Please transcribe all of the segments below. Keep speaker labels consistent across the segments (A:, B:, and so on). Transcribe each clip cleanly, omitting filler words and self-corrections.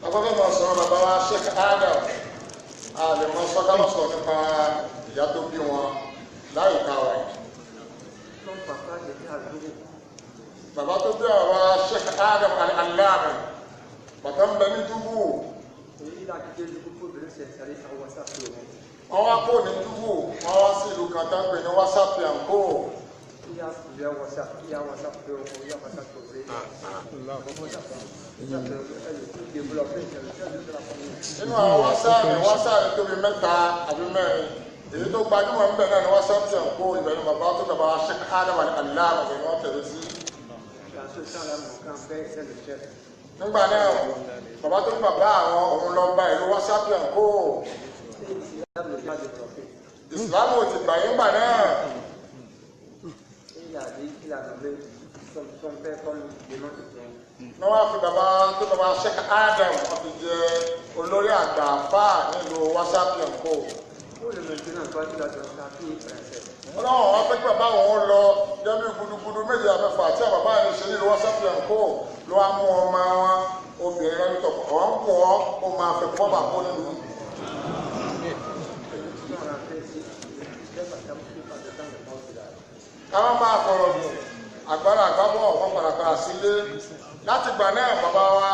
A: Abọ́fẹ́ máa sọ̀rọ̀ bàbá wa Sheikh Adam àlèmọ́ sọ́kálọ́sọ̀ nípa ìyá tó bí wọn láyìíká wa. Bàbá tó bí àwa Sheikh Adam al-Allama bàtà ń bẹ ní Túbú. Wọ́n wá kó ní Túbú, wọ́n wá sí ìlú kan tá ń pè ní Wásápì àǹkó. Nínú àwọn wásáàrì tóbi mẹ́ta àbí mẹ́rin, èyí tó gbajúmọ̀ ń bẹ̀ náà ni Wásápì àǹkó ìbẹ̀rù bàbá tó bàbá Sheikh Adam al-Allama ni wọ́n tẹ̀lé sí. Nígbà náà bàbá tó ń bàbá àwọn òun lọ bá ìlú Wásápì àǹkó. Ìsìlámù ò ti gbà yín gbà náà. Wọ́n wá fi bàbá tó bàbá Sheikh Adam wọ́n fi jẹ olórí àgbà àfáà nílùú Wásápì àǹkó. Ọlọ́run wọn pẹ́ pé bàbá wọn lọ jẹ́bi gudugudu méje àmẹ́fà àti àbàbá yẹn ṣe nílùú Wásápì àǹkó ló wá mú ọmọ wọn obìnrin lọ́dún tó kọ̀ ọ́n kù ọ́ ó máa fẹ́ kọ́ bà kó nílùú. Káwọn máa fọ̀rọ̀ gùn àgbàrá àgbàbọ̀ wọn padà sílé láti gbà náà bàbá wa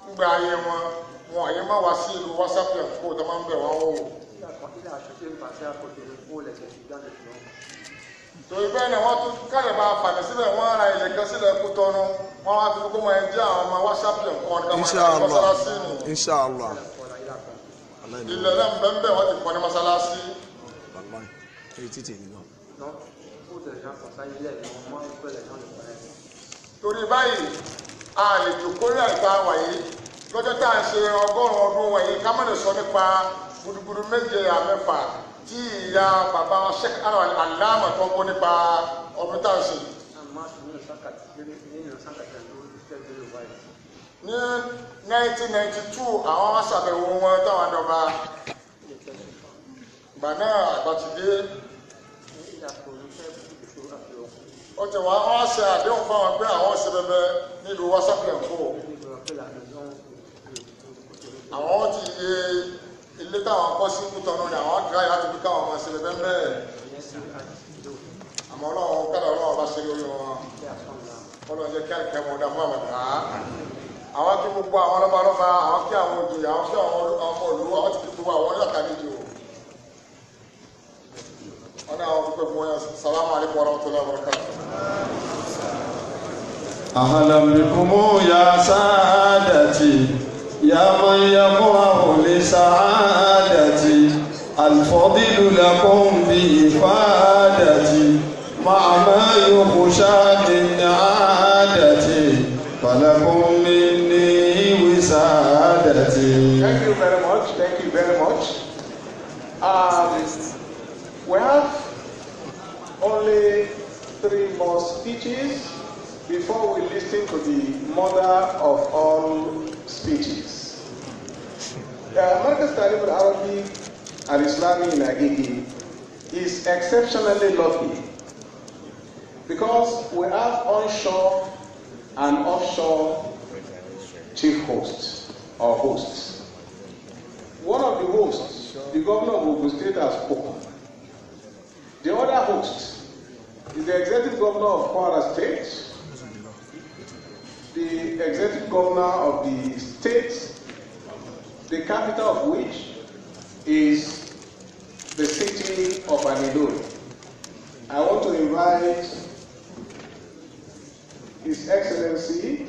A: ń gba ayé wọn àyè má wá sí ìlú Wásápì àǹkó tó máa ń bẹ̀ wọ́n wò. Torí bẹ́ẹ̀ ni wọ́n tún káyọ̀ máa fàmì sílẹ̀ wọ́n ara ilẹ̀ kan sílẹ̀ kú tọ́nu wọ́n wá fi gbogbo máa ń jẹ́ àwọn ọmọ Wásápì àǹkó ọ̀dọ́ mọ́sálásí nù.
B: Inshallah.
A: Ilẹ̀ náà bẹ́ẹ̀ wọ́n ti kọ́ ní mọ́sálásí. Torí báyìí a lè jòkó rí àìká wáyé lọ́jọ́ tá à ń ṣe 100 ọdún wọ̀nyí ká má lè sọ nípa gudugudu méje àmẹ́fà tí ìyá bàbá Sheikh Adam al-Allama tó kó nípa ọdún tá à ń ṣe. Ní 1992 àwọn wá ṣàbẹ̀wò wọn táwọn àdọ́ba gbà náà àgbà ti dé. Ó ti wá wọ́n ṣe àdéhùn fún àwọn pé àwọn ṣe bẹbẹ nílùú Wásápì àǹkó. Àwọn ti yé ilé táwọn kọ́ sí Kútọ́nù ni àwọn gíráyà láti fi káwọn ọmọ ṣe bẹbẹ ń bẹ́ẹ̀. Àmọ́ Ọlọ́run kádà Ọlọ́run bá ṣe lórí wọn. Ọlọ́run jẹ́ kí àìkẹ́ wọn dá fún àbàdà. Àwọn kí gbogbo àwọn ọlọ́ba àwọn kí àwọn òjòyè àwọn kí àwọn ọmọ olùwọ́ àwọn ti fi gbogbo àwọn onílàkàlejò. السلام عليكم ورحمة الله وبركاته.
C: أهلا بكم يا سادتي يا من يفرح لسعادتي الفضل لكم بإفادتي مع ما يخشى من عادتي فلكم مني وسادتي.
D: Thank you very much. Thank you very much. We have only 3 more speeches before we listen to the mother of all speeches. Markaz Talim al-Arabi al-Islami in Agege is exceptionally lucky because we have onshore and offshore chief hosts or hosts. One of the hosts, the governor of Ogun State, has spoken. The other host is the executive governor of Kwara State, the executive governor of the state, the capital of which is the city of Anilori. I want to invite His Excellency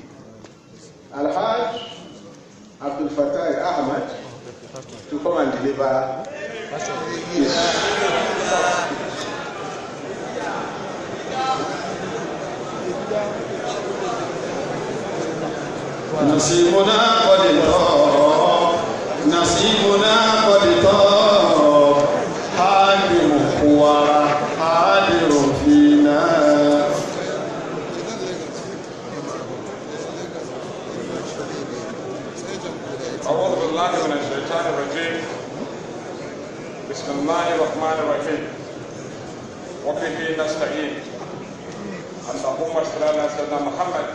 D: Al-Hajj Abdul Fattah Ahmad to come and deliver his
C: نصيبنا قد طاب نصيبنا قد طاب حاكم قوى حاضر فينا.
E: أعوذ بالله من الشيطان الرجيم. بسم الله الرحمن الرحيم. وبه نستعين. اللهم صل على سيدنا محمد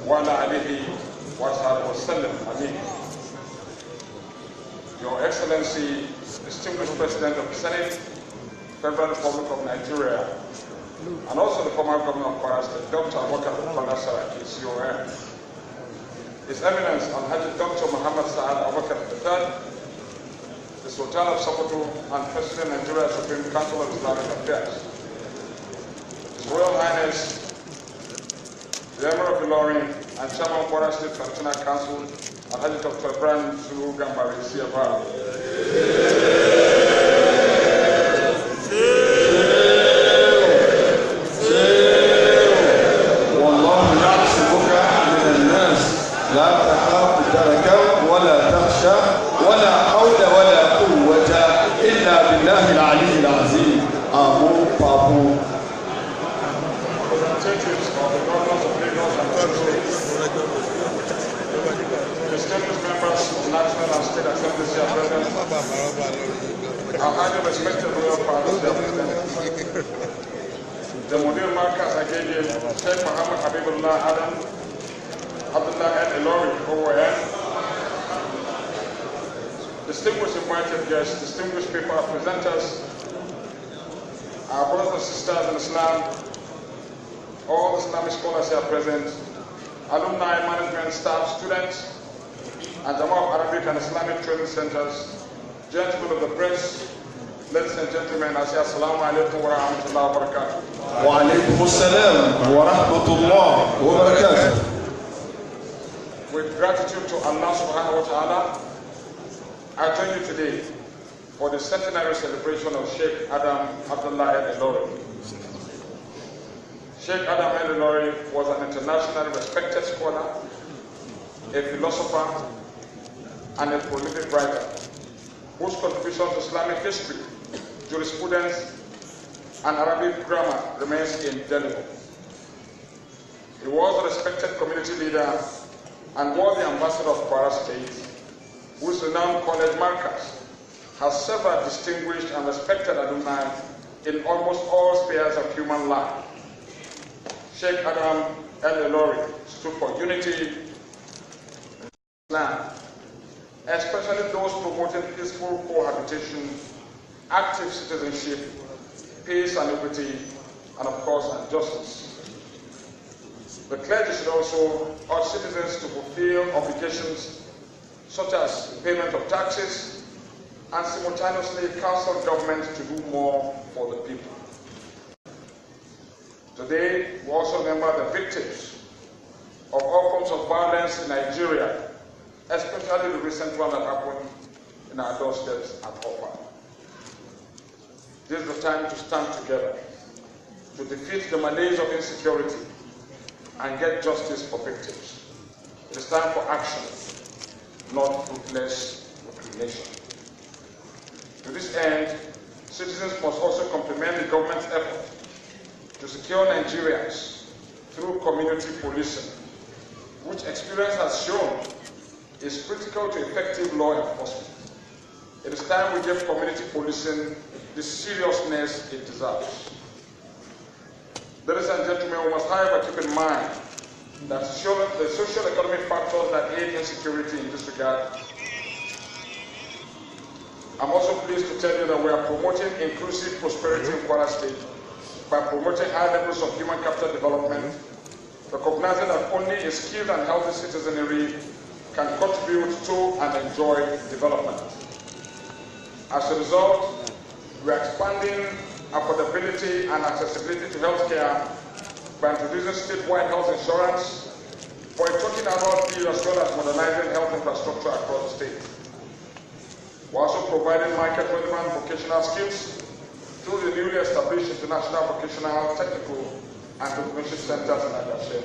E: وعلى آله وصحبه وسلم. آمين. Your Excellency, distinguished President of the Senate, Federal Republic of Nigeria, and also the former Governor of Kwara State, Dr. Abubakar Bukola Saraki, CON, His Eminence Alhaji Dr. Muhammad Saad Abubakar III, the Sultan of Sokoto and President of Nigeria Supreme Council of Islamic Affairs, His Royal Highness, the Emir of Ilorin and Chairman of Kwara State Traditional Council, Alhaji Dr. Ibrahim Sulu Gambari Siabara.
C: لا تخاف دركا ولا تخشى ولا حول ولا قوة إلا بالله العلي العظيم. آمين بابو.
E: Representatives of the governors of Lagos and Osun states, distinguished members of the National and State Assemblies here present, our highly respected royal fathers here present, the Mudir Markaz Agege, Sheikh Muhammad Habibullah Adam, Abdullah N. Ilori, OON, distinguished invited guests, distinguished people presenters, our brothers and sisters in Islam, all Islamic scholars here present, alumni, management, staff, students, and Jama'ah of Arabic and Islamic training centers, gentlemen of the press, ladies and gentlemen, I say assalamu alaikum wa rahmatullahi wa barakatuh.
C: Wa alaikum assalam wa rahmatullahi wa barakatuh.
E: With gratitude to Allah subhanahu wa ta'ala, I join you today for the centenary celebration of Sheikh Adam Abdullah El Ilori. Sheikh Adam El Ilori was an internationally respected scholar, a philosopher, and a prolific writer, whose contribution to Islamic history, jurisprudence, and Arabic grammar remains indelible. He was a respected community leader and worthy ambassador of Kwara State, whose renowned college Markaz has several distinguished and respected alumni in almost all spheres of human life. Sheikh Adam El Ilori stood for unity in Islam, especially those promoting peaceful cohabitation, active citizenship, peace and equity, and of course, justice. The clergy should also urge citizens to fulfill obligations such as payment of taxes and simultaneously counsel government to do more for the people. Today, we also remember the victims of all forms of violence in Nigeria, especially the recent one that happened in our doorsteps at Opa. This is the time to stand together to defeat the malaise of insecurity and get justice for victims. It is time for action, not fruitless recrimination. To this end, citizens must also complement the government's effort to secure Nigerians through community policing, which experience has shown is critical to effective law enforcement. It is time we give community policing the seriousness it deserves. Ladies and gentlemen, we must however keep in mind that the social economic factors that aid insecurity in this regard. I'm also pleased to tell you that we are promoting inclusive prosperity in Kwara State by promoting high levels of human capital development, recognizing that only a skilled and healthy citizenry can contribute to and enjoy development. As a result, we are expanding affordability and accessibility to healthcare by introducing statewide health insurance for a total annual fee as well as modernizing health infrastructure across the state. We're also providing market-relevant vocational skills through the newly established International Vocational, Technical and Entrepreneurship Centers in Agashe,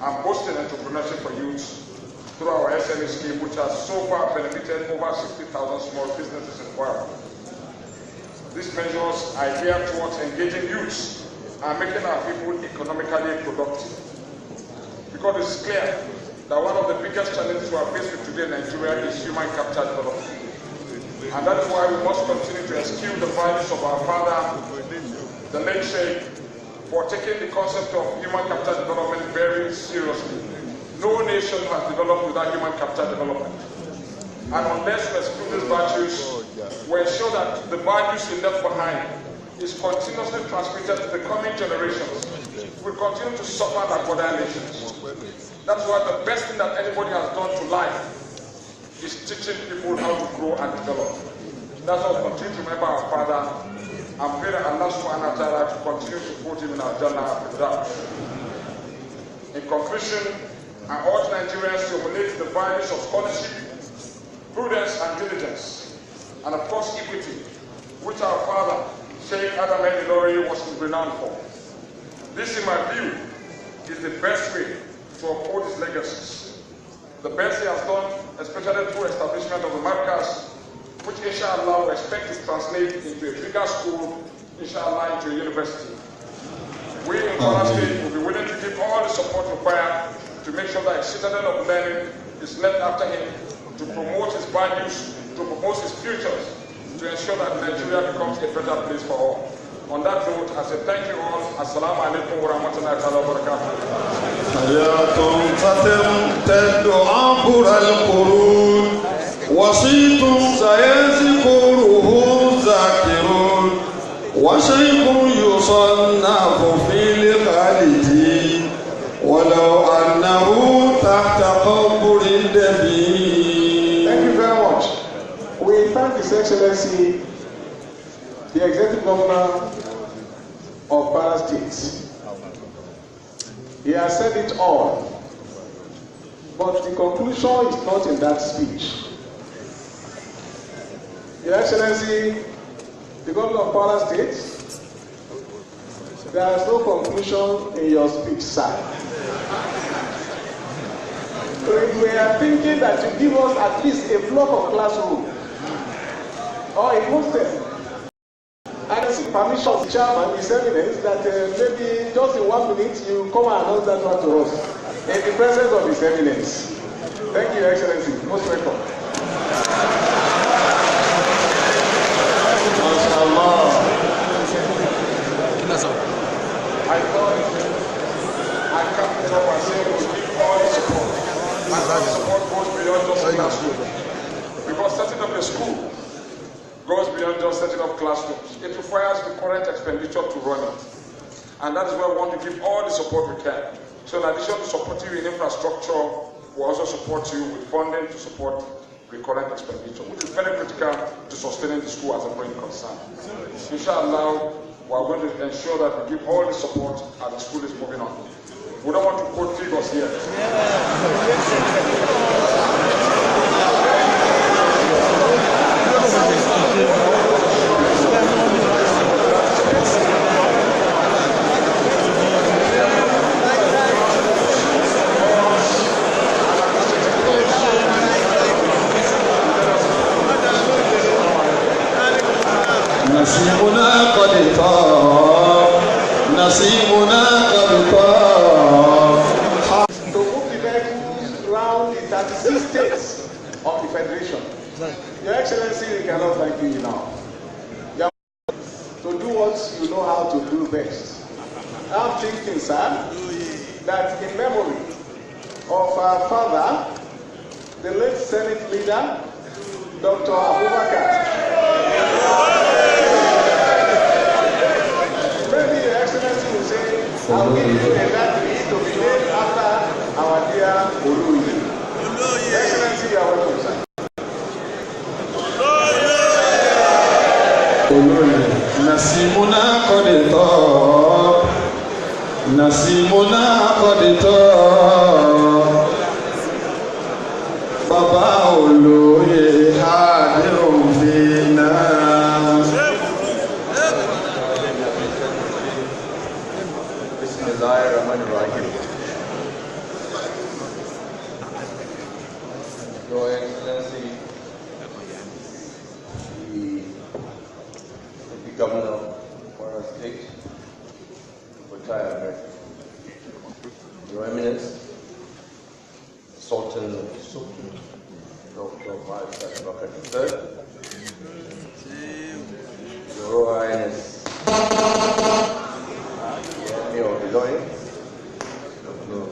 E: and boosting entrepreneurship for youths through our SME scheme, which has so far benefited over 60,000 small businesses in Kwara. These measures are geared towards engaging youths and making our people economically productive. Because it's clear that one of the biggest challenges we are faced with today in Nigeria is human capital development. And that is why we must continue to eschew the values of our father, the late Sheikh, for taking the concept of human capital development very seriously. No nation has developed without human capital development. And unless we exclude these virtues, we ensure that the values we left behind is continuously transmitted to the coming generations. We continue to suffer like other nations. That's why the best thing that anybody has done to life is teaching people how to grow and develop. That's why we continue to remember our father and pray that Allah subhanahu wa ta'ala to continue to put him in our Jannah without. In conclusion, I urge Nigerians to emulate the values of scholarship, prudence and diligence, and of course equity, which our father, Sheikh Adam El-Ilori, was renowned for. This, in my view, is the best way to uphold his legacies. The best he has done, especially through establishment of the Markaz, which inshallah we expect to translate into a bigger school, inshallah into a university. We in Kwara State will be willing to give all the support required to make sure that a citadel of learning is left after him, to promote his values, to promote his futures, to ensure that Nigeria becomes a better place for all. On that note, I say thank you all. Assalamu alaikum wa rahmatullahi wa barakatuh.
C: حياة فتمتد عبر القرون وصيت سيذكره الذاكرون وشيخ يصنف في الخالدين ولو أنه تحت قبر الدفين.
D: Thank you very much. We thank His Excellency, the Executive Governor of Kwara State. He has said it all, but the conclusion is not in that speech. Your Excellency, the Governor of Kwara State, there is no conclusion in your speech, sir. So we are thinking that you give us at least a block of classroom or a hostel. I can see permission of the chairman, His Eminence, that maybe just in 1 minute you come and announce that one to us in the presence of His Eminence. Thank you, Your Excellency. Most welcome.
E: I thought I can't help and say we'll give all the support. And that support goes beyond just a classroom. Because setting up a school goes beyond just setting up classrooms. It requires the current expenditure to run it. And that is why we want to give all the support we can. So in addition to supporting you in infrastructure, we also support you with funding to support the current expenditure, which is very critical to sustaining the school as a going concern. Inshallah, we are going to ensure that we give all the support as the school is moving on. We don't want to quote figures here.
C: نسيمنا قد طاب نسيمنا قد طاب.
D: To move the vehicles around the 36 states of the Federation. Your Excellency, we cannot thank you enough. You have to do what you know how to do best. I'm thinking, sir, that in memory of our father, the late Senate leader, Dr. Abubakar, maybe Your Excellency will say, I'll give you a country to be named after our dear Oluyi. Your Excellency, you are welcome, sir.
C: نسيمنا قد طاب نسيمنا قد طاب بابا olóyè حاضر فينا.
B: Bismillahirrahmanirrahim. Your Excellency, the Governor of Kwara State, retired, Your Eminence, Sultan Dr. Faisal Bakar III, Your Royal Highness, Emir of Ilorin, Dr.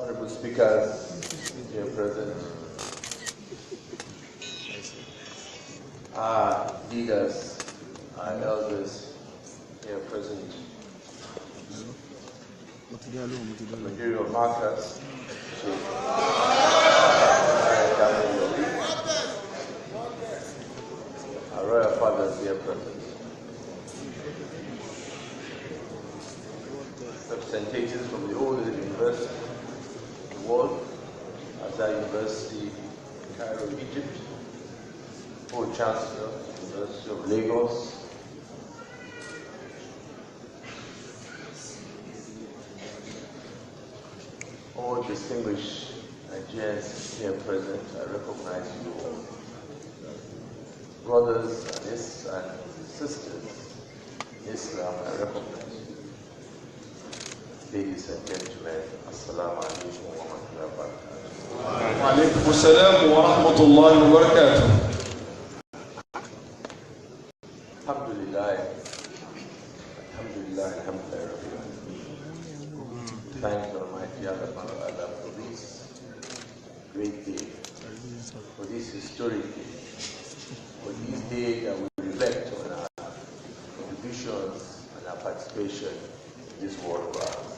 B: Honorable speakers here present, our leaders, our elders here present, material markers, our royal fathers here present, representatives from the oldest university in the world, Azhar University, Cairo, Egypt, Old Chancellor, University of Lagos, all distinguished Nigerians here present, I recognize you all. Brothers and sisters in Islam, I recognize you. Ladies and gentlemen, Assalamu alaikum wa rahmatullahi wa barakatuh.
C: Wa alaikum assalam wa rahmatullahi wa barakatuh.
B: Alhamdulillah, alhamdulillah. Thank the Almighty Allah for this great day, for this historic day, for this day that we reflect on our contributions and our participation in this world of ours.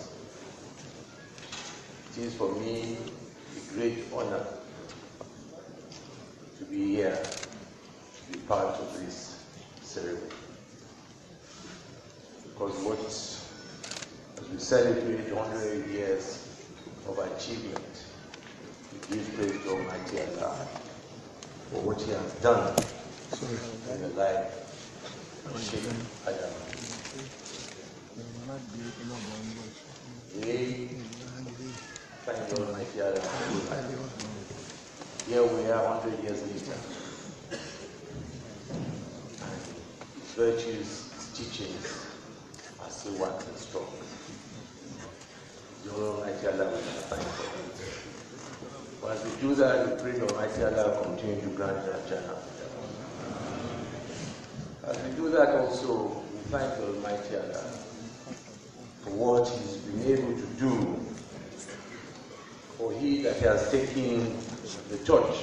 B: It is for me a great honor to be here, to be part of this ceremony. Because as we celebrate 100 years of achievement, we give praise to Almighty Allah for what He has done in the life of Sheikh Adam. We thank the Almighty Allah for His life. Here we are 100 years later. His virtues, His teachings are still one and strong. The Almighty Allah will thank for. But as we do that, we pray the Almighty Allah continue to grant our Jannah. As we do that also, we thank the Almighty Allah for what He's been able to do, for He that has taken the torch,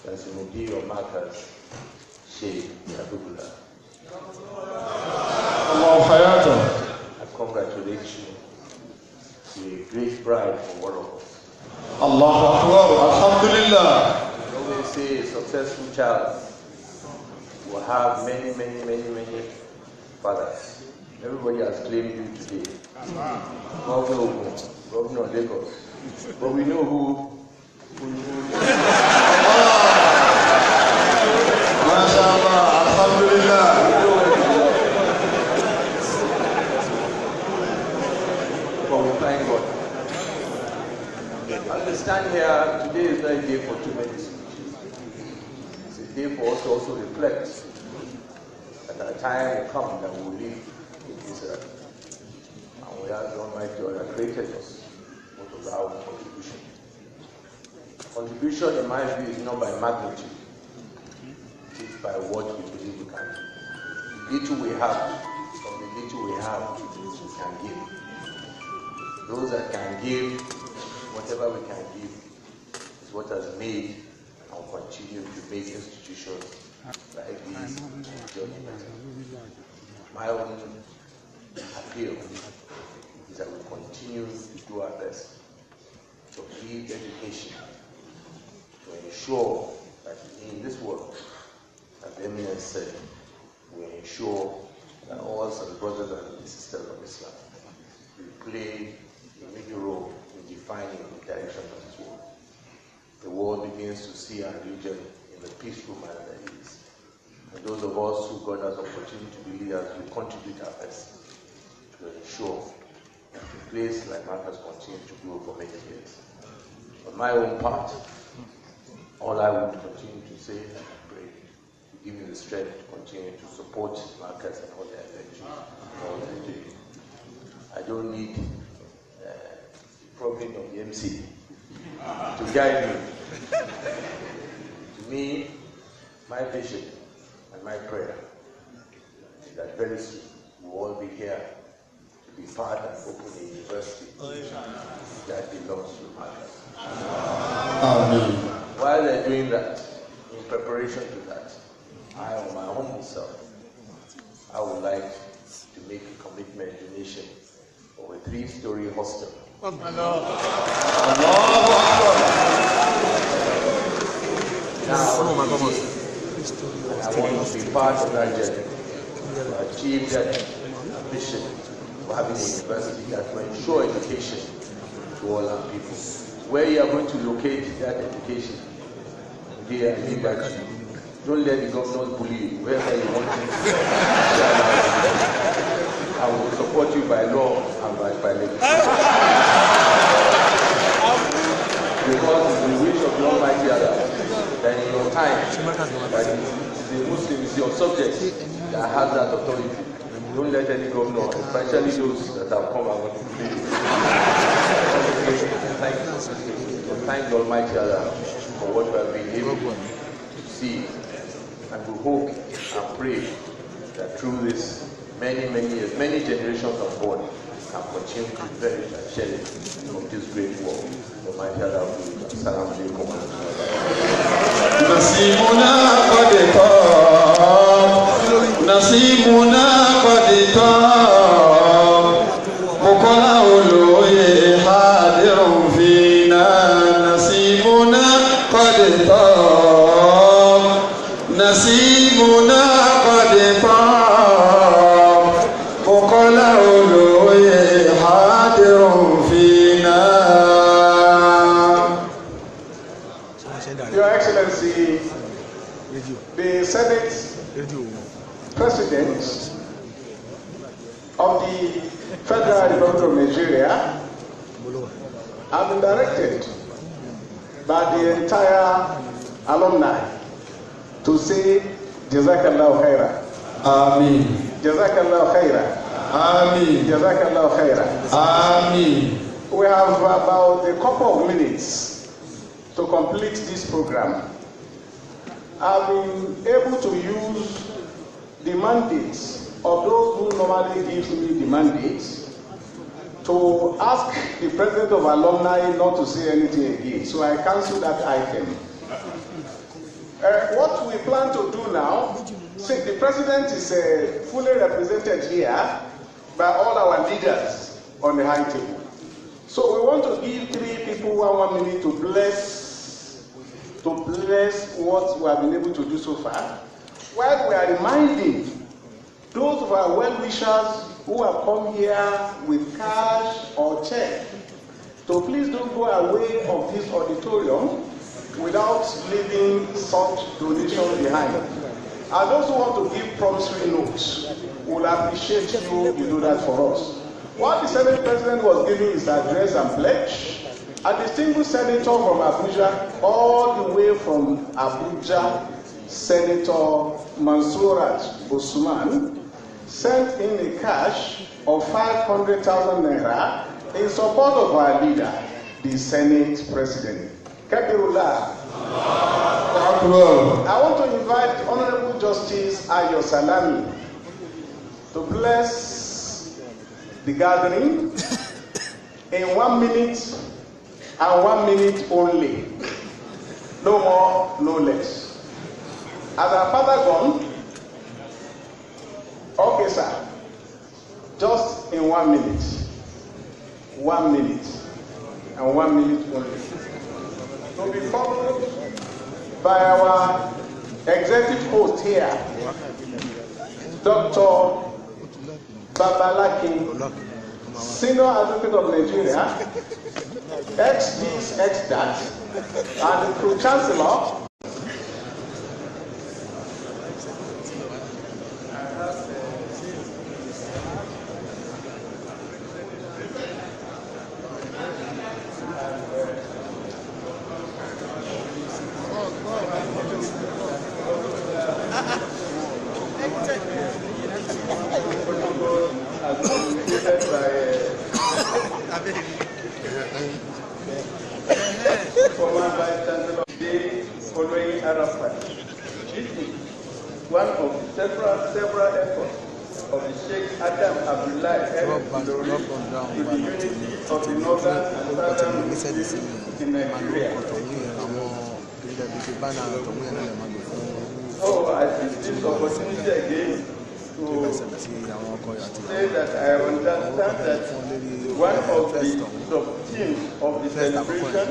B: as in the day of Marcus, Sheikh Abdullah.
C: Allah hayata.
B: I congratulate you. You're a great bride for all of us.
C: Allahu Akbar. Alhamdulillah.
B: We always say a successful child will have many fathers. Everybody has claimed you today. Governor of Lagos. But we know who
C: MashaAllah. Alhamdulillah.
B: But we thank God. As we stand here, today is not a day for too many speeches. It's a day for us to also reflect that a time will come that we will live in this earth. And we ask the Almighty God that created us, what was our contribution. Contribution, in my view, is not by magnitude. It is by what we believe we can do. The little we have, from the little we have, we can give. Those that can give, whatever we can give, is what has made and will continue to make institutions like these journey better. My own appeal is that we continue to do our best to give education, to ensure that in this world, as the Eminence said, we ensure that all our brothers and sisters of Islam will play a major role in defining the direction of this world. The world begins to see our religion in the peaceful manner that it is. And those of us who God has opportunity to be leaders will contribute our best to ensure that the place like Marcus continues to grow for many years. On my own part, all I would continue to say and pray to give me the strength to continue to support Marcus and all their ventures and all they're doing. I don't need problem of the MC to guide me. To me, my vision and my prayer is that very soon we will all be here to be part and open a university that the belongs to Marcus.
C: Amen.
B: While they're doing that, in preparation to that, I, on my humble self, I would like to make a commitment donation of a 3-story hostel. Now, I want to be part of that journey to achieve that ambition of having a university that will ensure education to all our people. Where you are going to locate that education, dear, I leave that to you. Don't let the governors bully you. Wherever you want to, I will support you by law and by legislation. Because it's the wish of the Almighty Allah that in your time, that the Muslim is your subject that has that authority. Don't let any governor, especially those that have come and want to play. Thank the Almighty Allah for what we have been able to see. And we hope and pray that through this, many years, many generations of board can continue to perish and share of this great war. Almighty Allah will do it. Assalamu alaikum.
C: نصيبنا قد طاب نصيبنا قد طاب وكل أولوي حاضر فينا نصيبنا قد طاب نصيبنا قد طاب وكل أولوي حاضر فينا.
D: Your Excellency, the Senate President of the Federal Republic of Nigeria have been directed by the entire alumni to say Jazakallah Khaira.
C: Amen.
D: Jazakallah Khaira.
C: Amen.
D: Jazakallah Khaira.
C: Amen.
D: We have about a couple of minutes to complete this program. I've been able to use the mandates of those who normally give me the mandates to ask the president of alumni not to say anything again. So I cancel that item. What we plan to do now, see, the president is fully represented here by all our leaders on the high table. So we want to give 3 people 1 minute to bless what we have been able to do so far, while we are reminding those of our well-wishers who have come here with cash or check to please don't go away of this auditorium without leaving such donation behind. And those who want to give promissory notes will appreciate you do that for us. While the Senate President was giving his address and pledge, a distinguished senator from Abuja, all the way from Abuja, Senator Mansurat Osman, sent in a cash of 500,000 naira in support of our leader, the Senate President. Kabirullah. I want to invite Honorable Justice Ayo Salami to bless the gathering in 1 minute and 1 minute only. No more, no less. As our father gone, okay, sir, just in 1 minute. 1 minute and 1 minute only. To be followed by our executive host here, Dr. Babalakin, Senior Advocate of Nigeria, ex-this, ex-that, and the Pro-Chancellor.
F: Former Vice Chancellor today following Arafat. This is one of several efforts of the Sheikh Adam Abdullah to the unity of the northern and southern Muslims in Nigeria. So I take this opportunity again to say that I understand that one of the sub-themes of the celebration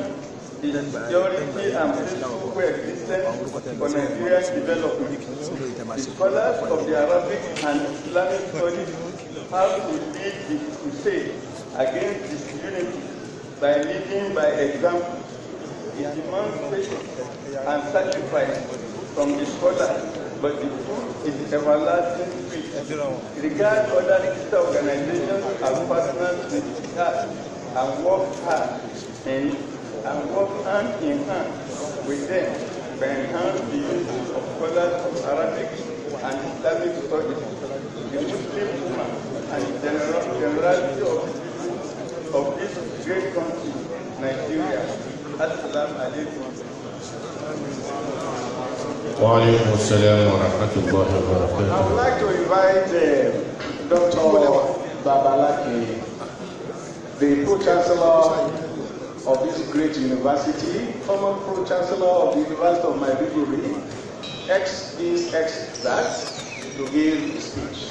F: is security and peaceful coexistence for Nigerian development. The scholars of the Arabic and Islamic studies have to lead the crusade against disunity by leading by example. It demands patience and sacrifice from the scholars, but the fruit is everlasting sweet. Regard other sister organizations as partners with jihad and work hard and work hand in hand with them to enhance the use of scholars of Arabic and Islamic studies, the Muslim woman, and the generality of the people of this great country, Nigeria. Assalamu alaikum.
G: Wa alaikum assalam wa rahmatullahi wa barakatuh.
D: I would like to invite Dr. Babalaki, the Pro-Chancellor of this great university, former Pro-Chancellor of the University of Maiduguri, ex-that, to give a speech.